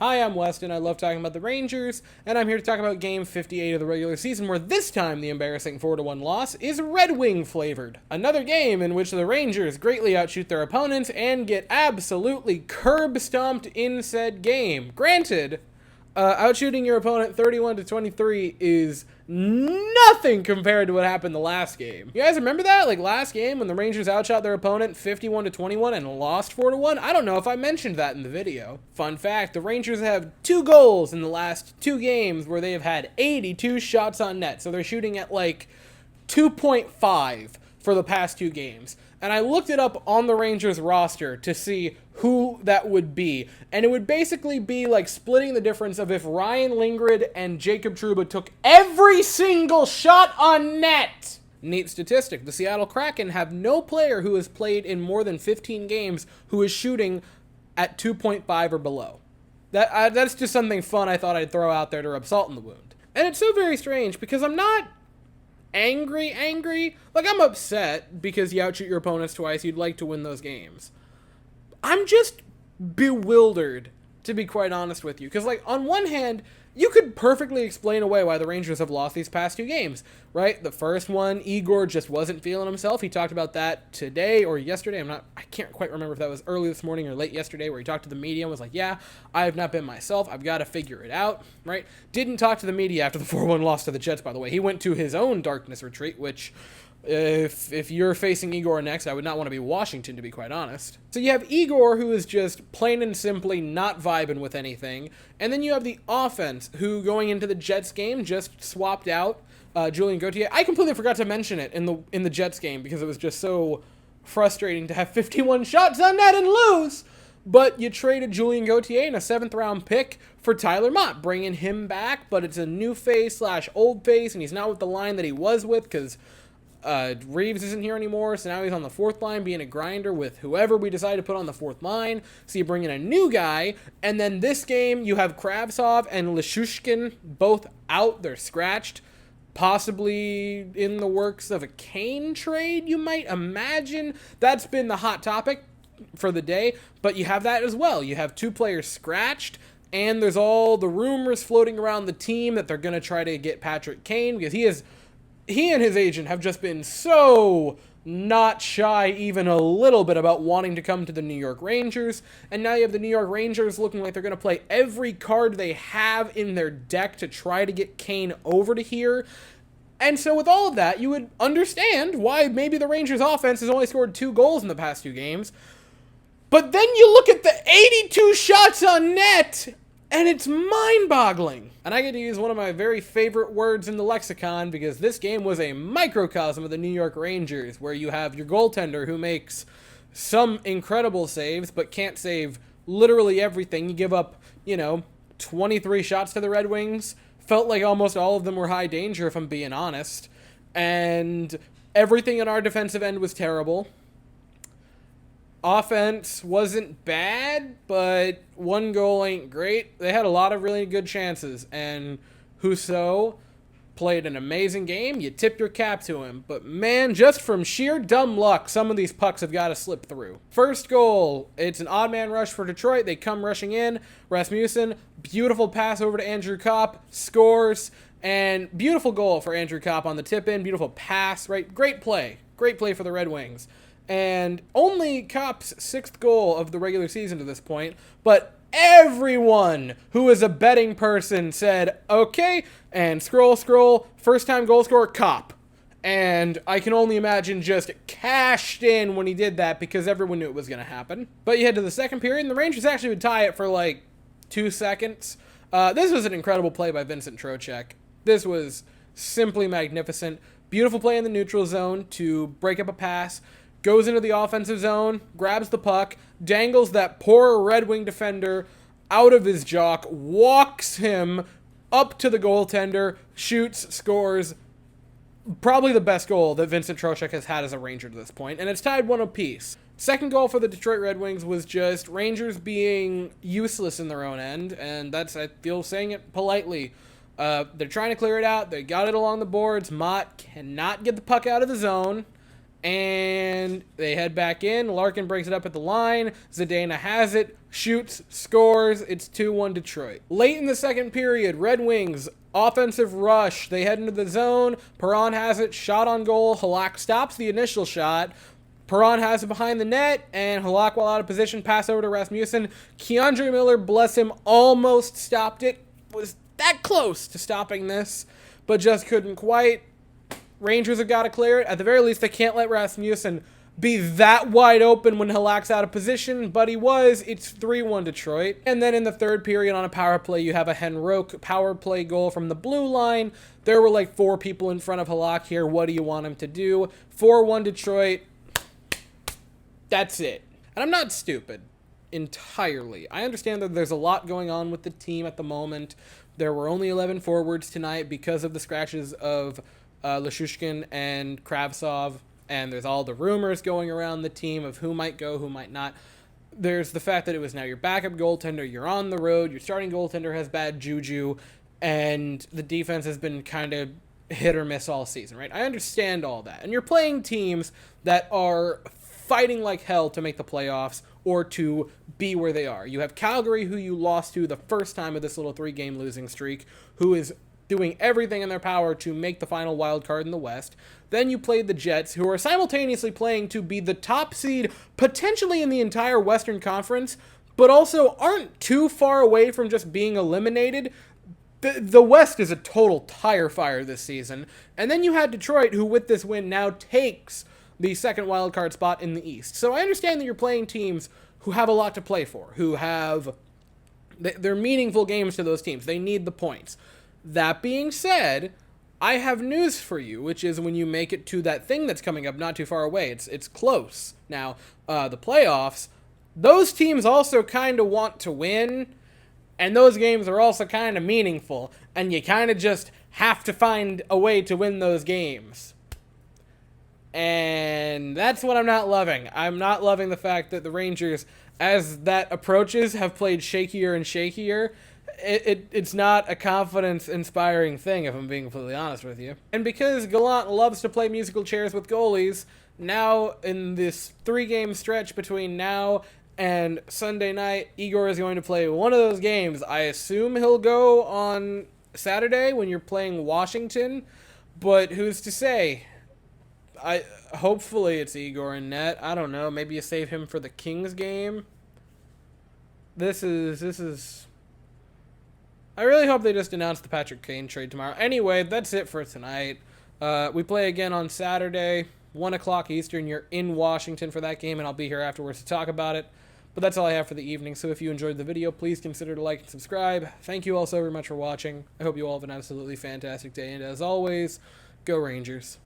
Hi, I'm Weston. I love talking about the Rangers, and I'm here to talk about Game 58 of the regular season, where this time the embarrassing 4-1 loss is Red Wing flavored. Another game in which the Rangers greatly outshoot their opponents and get absolutely curb-stomped in said game. Granted, outshooting your opponent 31-23 is nothing compared to what happened the last game. You guys remember that? Like last game when the Rangers outshot their opponent 51-21 and lost 4-1? I don't know if I mentioned that in the video. Fun fact, the Rangers have 2 goals in the last 2 games where they have had 82 shots on net. So they're shooting at like 2.5 for the past 2 games. And I looked it up on the Rangers roster to see who that would be. And it would basically be like splitting the difference of if Ryan Lindgren and Jacob Trouba took every single shot on net. Neat statistic. The Seattle Kraken have no player who has played in more than 15 games who is shooting at 2.5 or below. That's just something fun I thought I'd throw out there to rub salt in the wound. And it's so very strange because I'm not angry. Like, I'm upset because you outshoot your opponents twice. You'd like to win those games. I'm just bewildered, to be quite honest with you. Because, like, on one hand, you could perfectly explain away why the Rangers have lost these past 2 games, right? The first one, Igor just wasn't feeling himself. He talked about that today or yesterday. I can't quite remember if that was early this morning or late yesterday, where he talked to the media and was like, yeah, I have not been myself. I've got to figure it out, right? Didn't talk to the media after the 4-1 loss to the Jets, by the way. He went to his own darkness retreat, which if you're facing Igor next, I would not want to be Washington, to be quite honest. So you have Igor, who is just plain and simply not vibing with anything. And then you have the offense, who going into the Jets game just swapped out Julien Gauthier. I completely forgot to mention it in the Jets game because it was just so frustrating to have 51 shots on net and lose. But you traded Julien Gauthier in a 7th-round pick for Tyler Mott, bringing him back. But it's a new face / old face, and he's not with the line that he was with because Reeves isn't here anymore, so now he's on the 4th line being a grinder with whoever we decide to put on the 4th line. So you bring in a new guy, and then this game you have Kravtsov and Lyubushkin both out. They're scratched. Possibly in the works of a Kane trade, you might imagine. That's been the hot topic for the day, but you have that as well. You have 2 players scratched, and there's all the rumors floating around the team that they're going to try to get Patrick Kane because he and his agent have just been so not shy even a little bit about wanting to come to the New York Rangers. And now you have the New York Rangers looking like they're going to play every card they have in their deck to try to get Kane over to here. And so with all of that, you would understand why maybe the Rangers offense has only scored 2 goals in the past 2 games. But then you look at the 82 shots on net, and it's mind-boggling. And I get to use one of my very favorite words in the lexicon because this game was a microcosm of the New York Rangers, where you have your goaltender who makes some incredible saves but can't save literally everything. You give up, 23 shots to the Red Wings. Felt like almost all of them were high danger, if I'm being honest. And everything in our defensive end was terrible. Offense wasn't bad, but 1 goal ain't great. They had a lot of really good chances, and Husso played an amazing game. You tip your cap to him. But man, just from sheer dumb luck, some of these pucks have got to slip through. First goal, it's an odd man rush for Detroit. They come rushing in. Rasmussen, beautiful pass over to Andrew Kopp, scores, and beautiful goal for Andrew Kopp on the tip-in. Beautiful pass, right? Great play. Great play for the Red Wings. And only Kopp's 6th goal of the regular season to this point, but everyone who is a betting person said, okay, and scroll, first-time goal scorer, Kopp. And I can only imagine just cashed in when he did that because everyone knew it was going to happen. But you head to the second period, and the Rangers actually would tie it for like 2 seconds. This was an incredible play by Vincent Trocheck. This was simply magnificent. Beautiful play in the neutral zone to break up a pass. Goes into the offensive zone, grabs the puck, dangles that poor Red Wing defender out of his jock, walks him up to the goaltender, shoots, scores. Probably the best goal that Vincent Trocheck has had as a Ranger to this point, and it's tied 1 apiece. Second goal for the Detroit Red Wings was just Rangers being useless in their own end, and that's, I feel, saying it politely. They're trying to clear it out. They got it along the boards. Mott cannot get the puck out of the zone. And they head back in. Larkin breaks it up at the line. Zdeno has it, shoots, scores. It's 2-1 Detroit. Late in the second period, Red Wings, offensive rush. They head into the zone. Perron has it, shot on goal. Halak stops the initial shot. Perron has it behind the net, and Halak, while out of position, pass over to Rasmussen. Keandre Miller, bless him, almost stopped it. Was that close to stopping this, but just couldn't quite. Rangers have got to clear it. At the very least, they can't let Rasmussen be that wide open when Halak's out of position, but he was. It's 3-1 Detroit. And then in the third period on a power play, you have a Henroque power play goal from the blue line. There were like 4 people in front of Halak here. What do you want him to do? 4-1 Detroit. That's it. And I'm not stupid entirely. I understand that there's a lot going on with the team at the moment. There were only 11 forwards tonight because of the scratches of Lashushkin and Kravtsov, and there's all the rumors going around the team of who might go, who might not. There's the fact that it was now your backup goaltender, you're on the road, your starting goaltender has bad juju, and the defense has been kind of hit or miss all season, right? I understand all that. And you're playing teams that are fighting like hell to make the playoffs or to be where they are. You have Calgary, who you lost to the first time of this little 3-game losing streak, who is doing everything in their power to make the final wild card in the West. Then you played the Jets, who are simultaneously playing to be the top seed potentially in the entire Western Conference, but also aren't too far away from just being eliminated. The West is a total tire fire this season. And then you had Detroit, who with this win now takes the second wild card spot in the East. So I understand that you're playing teams who have a lot to play for, who have... They're meaningful games to those teams. They need the points. That being said, I have news for you, which is when you make it to that thing that's coming up not too far away, it's close. Now, the playoffs, those teams also kind of want to win, and those games are also kind of meaningful, and you kind of just have to find a way to win those games. And that's what I'm not loving. I'm not loving the fact that the Rangers, as that approaches, have played shakier and shakier. It's not a confidence-inspiring thing, if I'm being completely honest with you. And because Gallant loves to play musical chairs with goalies, now in this 3-game stretch between now and Sunday night, Igor is going to play one of those games. I assume he'll go on Saturday when you're playing Washington, but who's to say? Hopefully it's Igor in net. I don't know. Maybe you save him for the Kings game. This is... I really hope they just announce the Patrick Kane trade tomorrow. Anyway, that's it for tonight. We play again on Saturday, 1 o'clock Eastern. You're in Washington for that game, and I'll be here afterwards to talk about it. But that's all I have for the evening, so if you enjoyed the video, please consider to like and subscribe. Thank you all so very much for watching. I hope you all have an absolutely fantastic day, and as always, go Rangers.